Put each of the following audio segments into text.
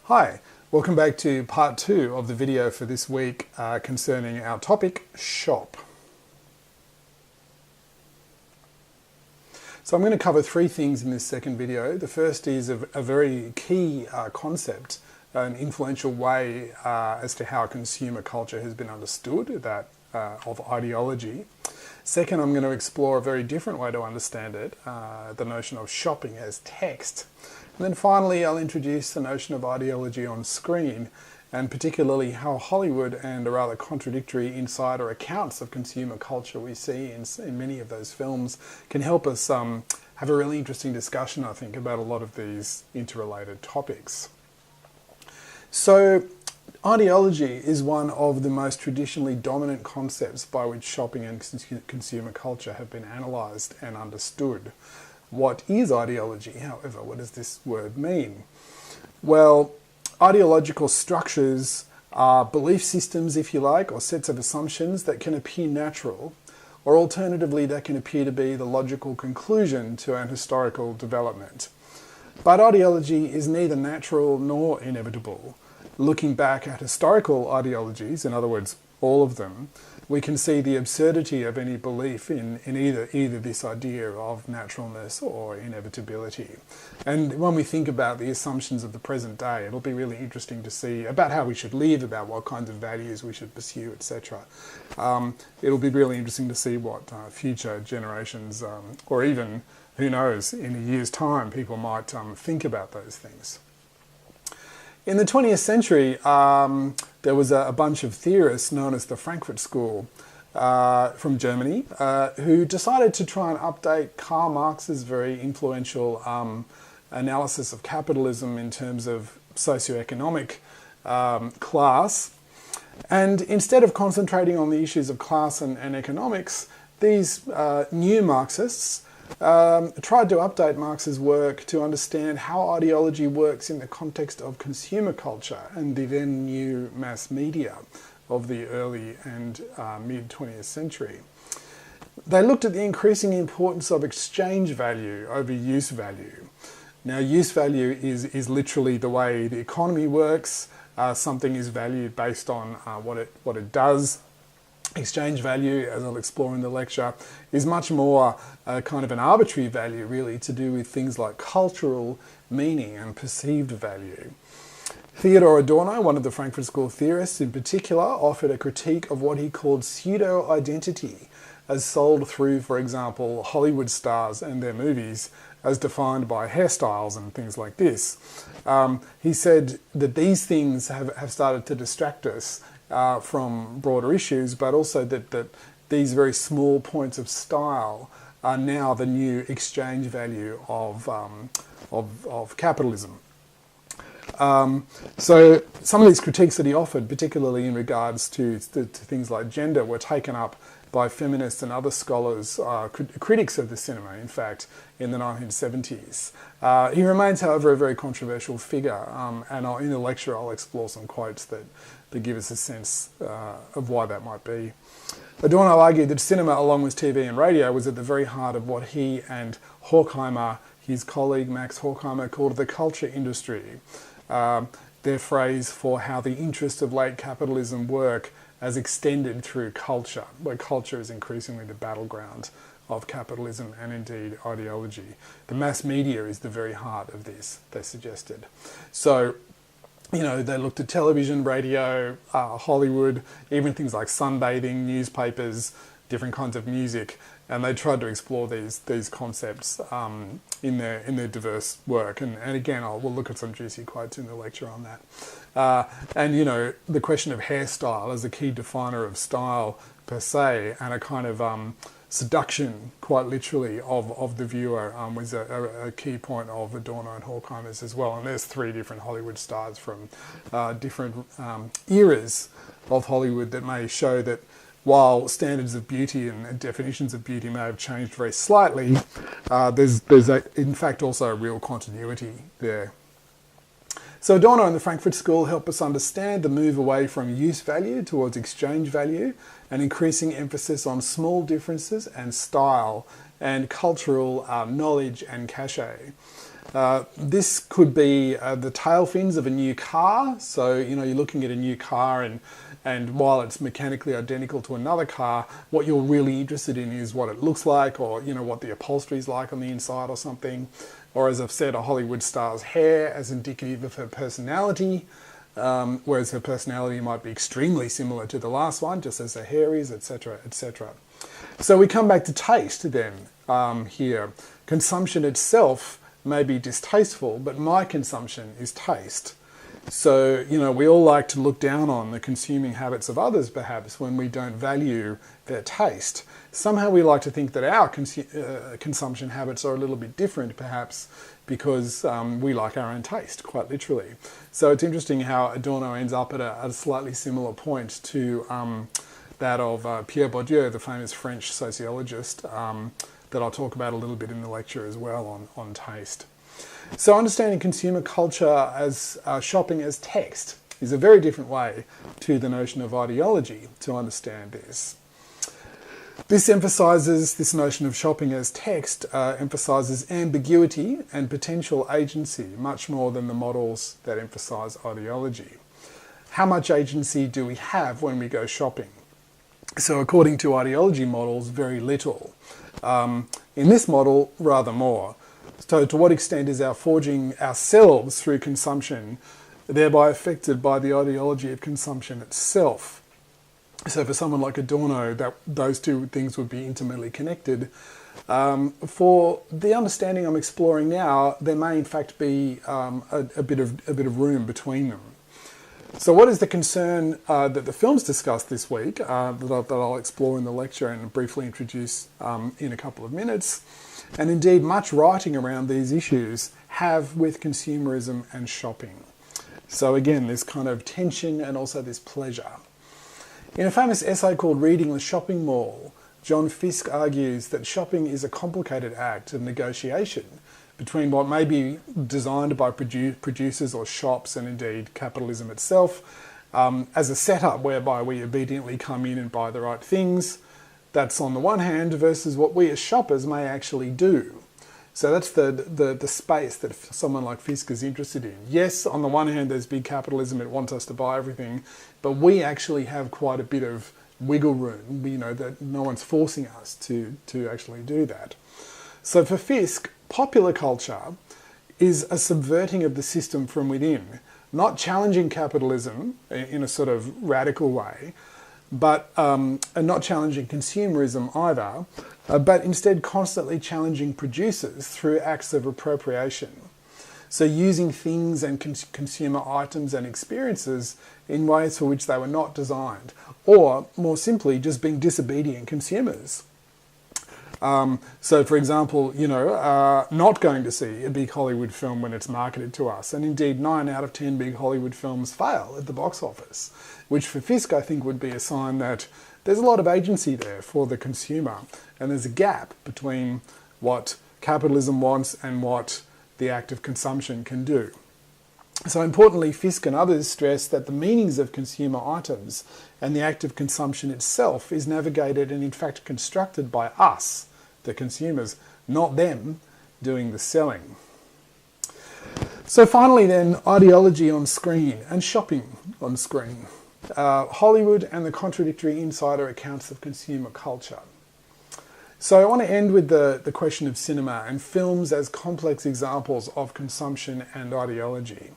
Hi, welcome back to part 2 of the video for this week concerning our topic, shop. So I'm going to cover 3 things in this second video. The first is a very key concept, an influential way as to how consumer culture has been understood, that of ideology. Second, I'm going to explore a very different way to understand it, the notion of shopping as text. And then finally, I'll introduce the notion of ideology on screen, and particularly how Hollywood and a rather contradictory insider accounts of consumer culture we see in many of those films can help us have a really interesting discussion, I think, about a lot of these interrelated topics. So, ideology is one of the most traditionally dominant concepts by which shopping and consumer culture have been analysed and understood. What is ideology, however? What does this word mean? Well, ideological structures are belief systems, if you like, or sets of assumptions that can appear natural, or alternatively that can appear to be the logical conclusion to an historical development. But ideology is neither natural nor inevitable. Looking back at historical ideologies, in other words, all of them, we can see the absurdity of any belief in either this idea of naturalness or inevitability. And when we think about the assumptions of the present day, it'll be really interesting to see about how we should live, about what kinds of values we should pursue, etc. It'll be really interesting to see what future generations, or even, who knows, in a year's time, people might think about those things. In the 20th century, there was a bunch of theorists known as the Frankfurt School from Germany who decided to try and update Karl Marx's very influential analysis of capitalism in terms of socioeconomic class. And instead of concentrating on the issues of class and economics, these new Marxists tried to update Marx's work to understand how ideology works in the context of consumer culture and the then new mass media of the early and mid-20th century. They looked at the increasing importance of exchange value over use value. Now, use value is literally the way the economy works. Something is valued based on what it does. Exchange value, as I'll explore in the lecture, is much more kind of an arbitrary value, really, to do with things like cultural meaning and perceived value. Theodor Adorno, one of the Frankfurt School theorists in particular, offered a critique of what he called pseudo-identity, as sold through, for example, Hollywood stars and their movies, as defined by hairstyles and things like this. He said that these things have started to distract us from broader issues, but also that these very small points of style are now the new exchange value of capitalism. So some of these critiques that he offered, particularly in regards to things like gender, were taken up by feminists and other scholars, critics of the cinema, in fact, in the 1970s. He remains, however, a very controversial figure, and in the lecture I'll explore some quotes that give us a sense of why that might be. Adorno argued that cinema, along with TV and radio, was at the very heart of what he and Horkheimer, his colleague Max Horkheimer, called the culture industry, their phrase for how the interests of late capitalism work as extended through culture, where culture is increasingly the battleground of capitalism and indeed ideology. The mass media is the very heart of this, they suggested. So, you know, they looked at television, radio, Hollywood, even things like sunbathing, newspapers, different kinds of music, and they tried to explore these concepts in their diverse work. And again, we'll look at some juicy quotes in the lecture on that. And, you know, the question of hairstyle as a key definer of style per se, and a kind of seduction, quite literally, of the viewer was a key point of Adorno and Horkheimer's as well. And there's 3 different Hollywood stars from different eras of Hollywood that may show that while standards of beauty and definitions of beauty may have changed very slightly, there's in fact also a real continuity there. So Adorno and the Frankfurt School help us understand the move away from use value towards exchange value, an increasing emphasis on small differences and style and cultural knowledge and cachet. This could be the tail fins of a new car. So, you know, you're looking at a new car and while it's mechanically identical to another car, what you're really interested in is what it looks like, or, you know, what the upholstery is like on the inside or something. Or, as I've said, a Hollywood star's hair as indicative of her personality, whereas her personality might be extremely similar to the last one, just as her hair is, etc., etc. So we come back to taste then here. Consumption itself may be distasteful, but my consumption is taste. So, you know, we all like to look down on the consuming habits of others, perhaps, when we don't value their taste. Somehow we like to think that our consumption habits are a little bit different, perhaps, because we like our own taste, quite literally. So it's interesting how Adorno ends up at a slightly similar point to that of Pierre Bourdieu, the famous French sociologist, that I'll talk about a little bit in the lecture as well on taste. So understanding consumer culture as shopping as text is a very different way to the notion of ideology to understand this. This notion of shopping as text emphasises ambiguity and potential agency much more than the models that emphasise ideology. How much agency do we have when we go shopping? So according to ideology models, very little. In this model, rather more. So to what extent is our forging ourselves through consumption thereby affected by the ideology of consumption itself? So for someone like Adorno, those two things would be intimately connected. For the understanding I'm exploring now, there may in fact be a bit of room between them. So what is the concern that the films discussed this week, that I'll explore in the lecture and briefly introduce in a couple of minutes, and indeed much writing around these issues have with consumerism and shopping. So again, this kind of tension and also this pleasure. In a famous essay called Reading the Shopping Mall, John Fiske argues that shopping is a complicated act of negotiation between what may be designed by producers or shops and indeed capitalism itself as a setup whereby we obediently come in and buy the right things. That's on the one hand, versus what we as shoppers may actually do. So that's the space that someone like Fiske is interested in. Yes, on the one hand, there's big capitalism, it wants us to buy everything, but we actually have quite a bit of wiggle room, you know, that no one's forcing us to actually do that. So for Fiske, popular culture is a subverting of the system from within, not challenging capitalism in a sort of radical way, but and not challenging consumerism either, but instead constantly challenging producers through acts of appropriation. So using things and consumer items and experiences in ways for which they were not designed, or more simply, just being disobedient consumers. So, for example, you know, not going to see a big Hollywood film when it's marketed to us. And indeed, 9 out of 10 big Hollywood films fail at the box office, which for Fiske, I think, would be a sign that there's a lot of agency there for the consumer. And there's a gap between what capitalism wants and what the act of consumption can do. So importantly, Fiske and others stress that the meanings of consumer items and the act of consumption itself is navigated and in fact constructed by us, the consumers, not them doing the selling. So finally then, ideology on screen and shopping on screen. Hollywood and the contradictory insider accounts of consumer culture. So I want to end with the question of cinema and films as complex examples of consumption and ideology.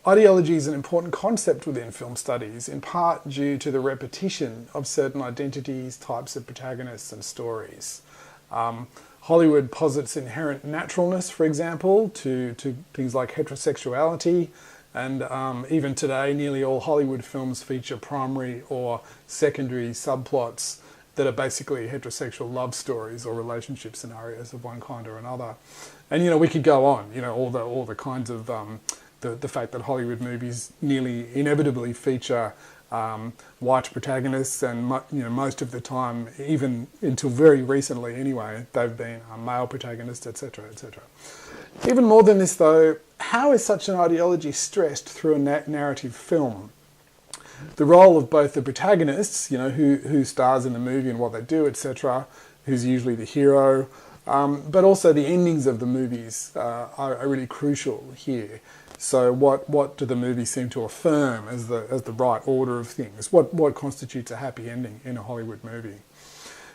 Ideology is an important concept within film studies, in part due to the repetition of certain identities, types of protagonists and stories. Hollywood posits inherent naturalness, for example, to things like heterosexuality, and even today nearly all Hollywood films feature primary or secondary subplots that are basically heterosexual love stories or relationship scenarios of one kind or another. And, you know, we could go on, you know, all the kinds of the fact that Hollywood movies nearly inevitably feature white protagonists, and most of the time, even until very recently anyway, they've been male protagonists, etc., etc. Even more than this, though, how is such an ideology stressed through a narrative film? The role of both the protagonists, you know, who stars in the movie and what they do, etc., who's usually the hero. But also the endings of the movies are really crucial here. So what do the movies seem to affirm as the right order of things? What constitutes a happy ending in a Hollywood movie?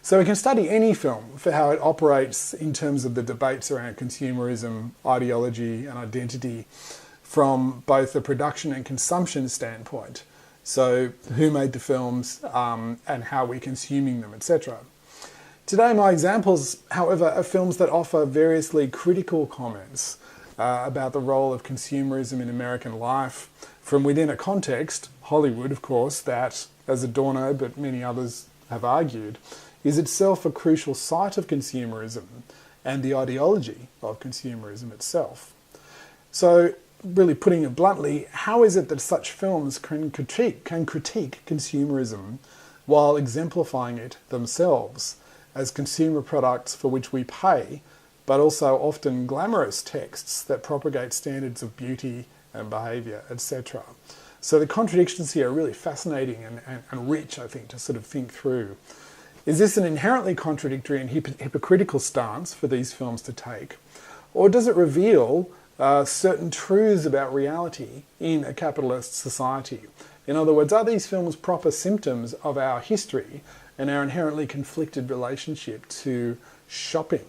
So we can study any film for how it operates in terms of the debates around consumerism, ideology and identity from both a production and consumption standpoint. So who made the films and how we're consuming them, etc. Today my examples, however, are films that offer variously critical comments about the role of consumerism in American life from within a context, Hollywood of course, that, as Adorno but many others have argued, is itself a crucial site of consumerism and the ideology of consumerism itself. So, really putting it bluntly, how is it that such films can critique consumerism while exemplifying it themselves as consumer products for which we pay, but also often glamorous texts that propagate standards of beauty and behaviour, etc. So the contradictions here are really fascinating and rich, I think, to sort of think through. Is this an inherently contradictory and hypocritical stance for these films to take? Or does it reveal certain truths about reality in a capitalist society? In other words, are these films proper symptoms of our history and our inherently conflicted relationship to shopping?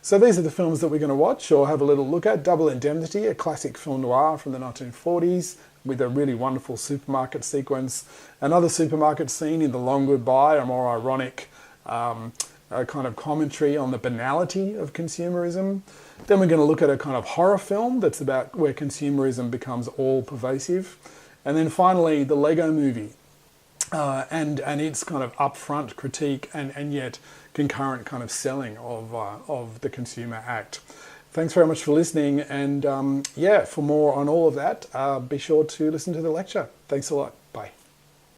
So these are the films that we're going to watch or have a little look at. Double Indemnity, a classic film noir from the 1940s with a really wonderful supermarket sequence. Another supermarket scene in The Long Goodbye, a more ironic a kind of commentary on the banality of consumerism. Then we're going to look at a kind of horror film that's about where consumerism becomes all pervasive. And then finally, the Lego Movie and its kind of upfront critique and yet concurrent kind of selling of the consumer act. Thanks very much for listening, and for more on all of that, be sure to listen to the lecture. Thanks a lot. Bye.